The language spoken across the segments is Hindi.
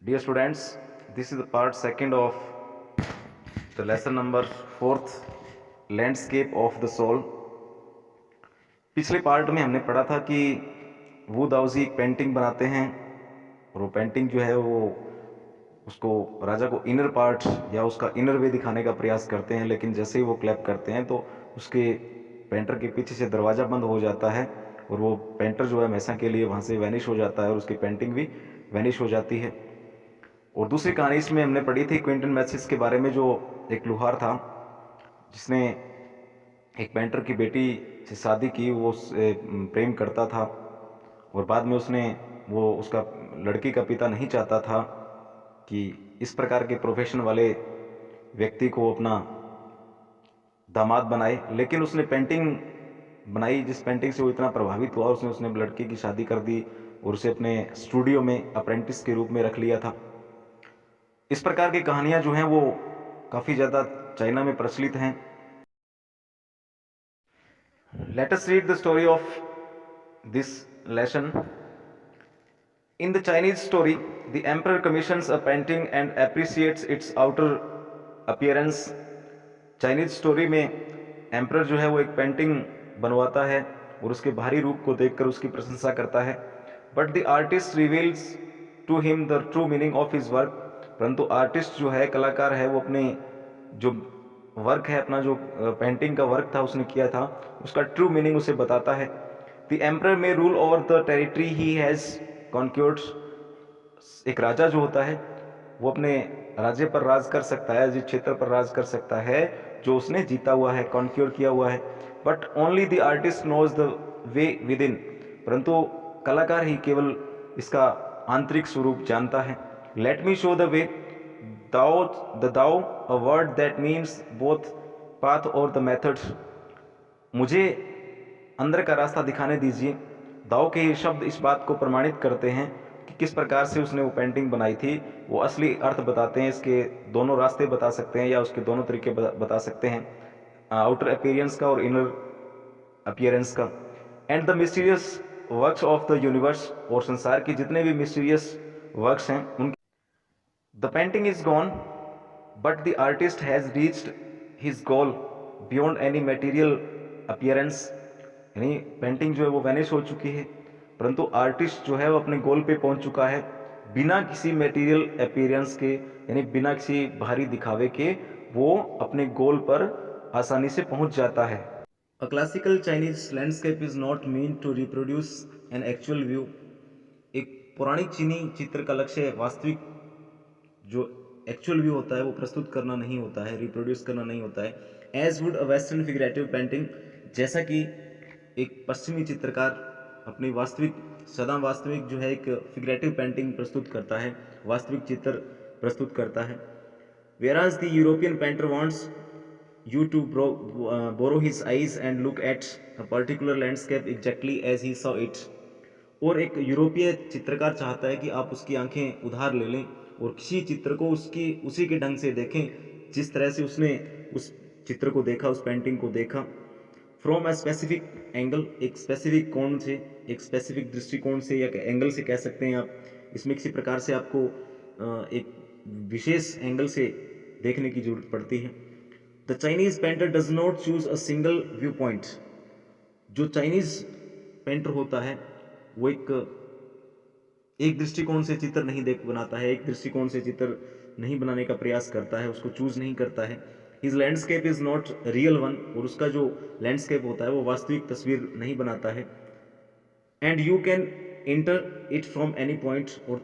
Dear students, this is the part second of the lesson number fourth, landscape of the soul. पिछले पार्ट में हमने पढ़ा था कि वू दाऊजी एक पेंटिंग बनाते हैं और वो पेंटिंग जो है वो उसको राजा को इनर पार्ट या उसका इनर वे दिखाने का प्रयास करते हैं, लेकिन जैसे ही वो क्लैप करते हैं तो उसके पेंटर के पीछे से दरवाज़ा बंद हो जाता है और वो पेंटर जो है हमेशा के लिए वहाँ से वैनिश हो जाता है और उसकी पेंटिंग भी वैनिश हो जाती है। और दूसरी कहानी इसमें हमने पढ़ी थी क्विंटन मैसिस के बारे में, जो एक लुहार था जिसने एक पेंटर की बेटी से शादी की, वो उससे प्रेम करता था और बाद में उसका लड़की का पिता नहीं चाहता था कि इस प्रकार के प्रोफेशन वाले व्यक्ति को अपना दामाद बनाए, लेकिन उसने पेंटिंग बनाई जिस पेंटिंग से वो इतना प्रभावित हुआ, उसने लड़की की शादी कर दी और उसे अपने स्टूडियो में अप्रेंटिस के रूप में रख लिया था। इस प्रकार की कहानियां जो हैं वो काफ़ी ज़्यादा चाइना में प्रचलित हैं। Let us read the story of this lesson. In the Chinese story, the emperor commissions a painting and appreciates its outer appearance. Chinese story में एम्परर जो है वो एक पेंटिंग बनवाता है और उसके बाहरी रूप को देखकर उसकी प्रशंसा करता है। But the artist reveals to him the true meaning of his work. परंतु आर्टिस्ट जो है, कलाकार है, वो अपने जो वर्क है, अपना जो पेंटिंग का वर्क था उसने किया था, उसका ट्रू मीनिंग उसे बताता है। The emperor may rule over the territory he has conquered. एक राजा जो होता है वो अपने राज्य पर राज कर सकता है, जिस क्षेत्र पर राज कर सकता है जो उसने जीता हुआ है, कॉन्क्यूर किया हुआ है। But only the artist knows the way within. परंतु कलाकार ही केवल इसका आंतरिक स्वरूप जानता है। Let me show the way Tao a word that means both path और द मेथड। मुझे अंदर का रास्ता दिखाने दीजिए। दाओ के ये शब्द इस बात को प्रमाणित करते हैं कि किस प्रकार से उसने वो पेंटिंग बनाई थी, वो असली अर्थ बताते हैं, इसके दोनों रास्ते बता सकते हैं या उसके दोनों तरीके बता सकते हैं, आउटर अपीयरेंस का और इनर अपीयरेंस का। And the mysterious works of the universe, और संसार की जितने भी मिस्टीरियस वर्क्स हैं उनके। The painting is gone but the artist has reached his goal beyond any material appearance. यानी पेंटिंग जो है वो वैनिश हो चुकी है, परंतु आर्टिस्ट जो है वो अपने गोल पे पहुंच चुका है बिना किसी मटेरियल अपीयरेंस के, यानी बिना किसी बाहरी दिखावे के वो अपने गोल पर आसानी से पहुंच जाता है। A classical Chinese landscape is not mean to reproduce an actual view. एक पौराणिक चीनी चित्र का लक्ष्य वास्तविक जो एक्चुअल व्यू होता है वो प्रस्तुत करना नहीं होता है, रिप्रोड्यूस करना नहीं होता है। As would a western figurative painting, जैसा कि एक पश्चिमी चित्रकार अपनी सदा वास्तविक जो है एक फिगरेटिव पेंटिंग प्रस्तुत करता है, वास्तविक चित्र प्रस्तुत करता है। Whereas the European painter wants you to borrow his eyes and look at a particular landscape exactly as he saw it. और एक यूरोपीय चित्रकार चाहता है कि आप उसकी आंखें उधार ले लें और किसी चित्र को उसी के ढंग से देखें जिस तरह से उसने उस चित्र को देखा, उस पेंटिंग को देखा। फ्रॉम अ स्पेसिफिक एंगल, एक स्पेसिफिक कोण से, एक स्पेसिफिक दृष्टिकोण से या एंगल से कह सकते हैं आप। इसमें किसी प्रकार से आपको एक विशेष एंगल से देखने की जरूरत पड़ती है। The Chinese painter does not choose a single view point. जो चाइनीज पेंटर होता है वो एक दृष्टिकोण से चित्र नहीं बनाता है, एक दृष्टिकोण से चित्र नहीं बनाने का प्रयास करता है, उसको चूज नहीं करता है। His landscape is not real one, और उसका जो लैंडस्केप होता है वो वास्तविक तस्वीर नहीं बनाता है। And you can inter it from any point, और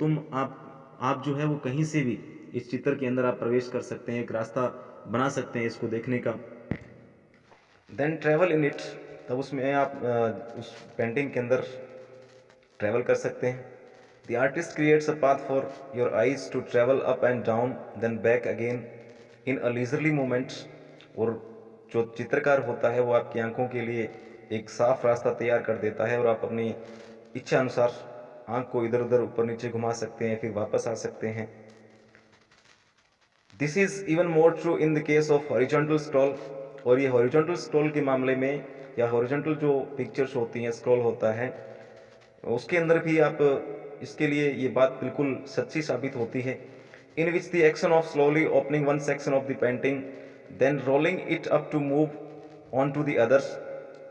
आप जो है वो कहीं से भी इस चित्र के अंदर आप प्रवेश कर सकते हैं, एक रास्ता बना सकते हैं इसको देखने का। देन ट्रेवल इन इट, तब उसमें आप उस पेंटिंग के अंदर ट्रेवल कर सकते हैं। The artist creates a path for your eyes to travel up and down then back again in a leisurely moment. और जो चित्रकार होता है वो आपकी आंखों के लिए एक साफ रास्ता तैयार कर देता है और आप अपनी इच्छा अनुसार आंख को इधर उधर ऊपर नीचे घुमा सकते हैं, फिर वापस आ सकते हैं। This is even more true in the case of horizontal scroll. और ये हॉरिजॉन्टल स्क्रॉल के मामले में, या हॉरिजॉन्टल जो पिक्चर्स होती हैं, स्क्रॉल होता है, उसके अंदर भी आप इसके लिए ये बात बिल्कुल सच्ची साबित होती है। In which the action of slowly opening one section of the painting then rolling it up to move on to the others,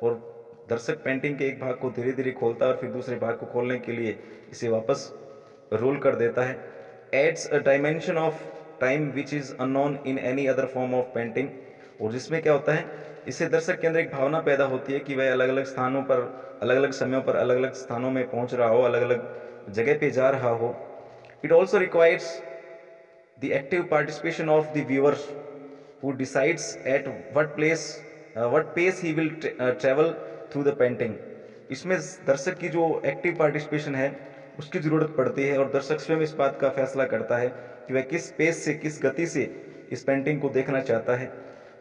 और दर्शक पेंटिंग के एक भाग को धीरे धीरे खोलता है और फिर दूसरे भाग को खोलने के लिए इसे वापस रोल कर देता है। Adds a dimension of time which is unknown in any other form of painting, और जिसमें क्या होता है, इससे दर्शक के अंदर एक भावना पैदा होती है कि वह अलग अलग स्थानों पर, अलग अलग समयों पर, अलग अलग स्थानों में पहुंच रहा हो, अलग अलग जगह पे जा रहा हो। It also requires the active participation of the viewer who decides at what pace he will travel through the painting। इसमें दर्शक की जो एक्टिव पार्टिसिपेशन है उसकी ज़रूरत पड़ती है, और दर्शक स्वयं इस बात का फैसला करता है कि वह किस पेस से, किस गति से इस पेंटिंग को देखना चाहता है।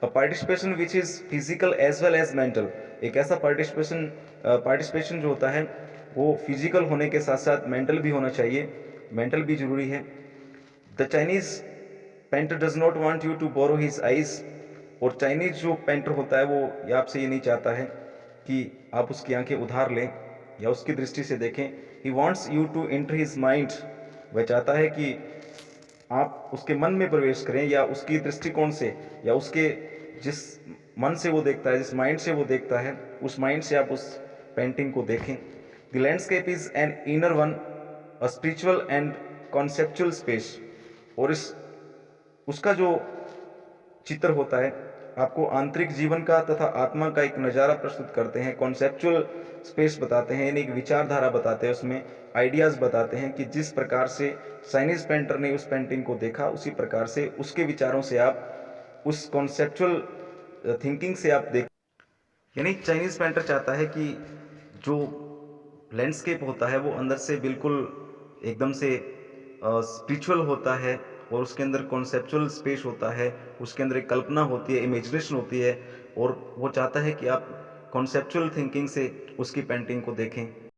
A participation which is physical as well as mental, एक ऐसा पार्टिसिपेशन जो होता है वो फिजिकल होने के साथ साथ मेंटल भी होना चाहिए, मेंटल भी जरूरी है। The Chinese painter does not want you to borrow his eyes, और चाइनीज जो पेंटर होता है वो आपसे ये नहीं चाहता है कि आप उसकी आंखें उधार लें या उसकी दृष्टि से देखें। He wants you to enter his mind, वह चाहता है कि आप उसके मन में प्रवेश करें, या उसकी दृष्टिकोण से, या उसके जिस मन से वो देखता है, जिस माइंड से वो देखता है, उस माइंड से आप उस पेंटिंग को देखें। The landscape is an inner one, a spiritual and conceptual space, और इस उसका जो चित्र होता है आपको आंतरिक जीवन का तथा आत्मा का एक नज़ारा प्रस्तुत करते हैं। कॉन्सेप्चुअल स्पेस बताते हैं, यानी एक विचारधारा बताते हैं, उसमें आइडियाज़ बताते हैं कि जिस प्रकार से चाइनीज़ पेंटर ने उस पेंटिंग को देखा उसी प्रकार से उसके विचारों से आप उस कॉन्सेप्चुअल थिंकिंग से आप देख, यानी चाइनीज़ पेंटर चाहता है कि जो लैंडस्केप होता है वो अंदर से बिल्कुल एकदम से स्पिरिचुअल होता है, और उसके अंदर कॉन्सेप्चुअल स्पेस होता है, उसके अंदर एक कल्पना होती है, इमेजिनेशन होती है, और वो चाहता है कि आप कॉन्सेप्चुअल थिंकिंग से उसकी पेंटिंग को देखें।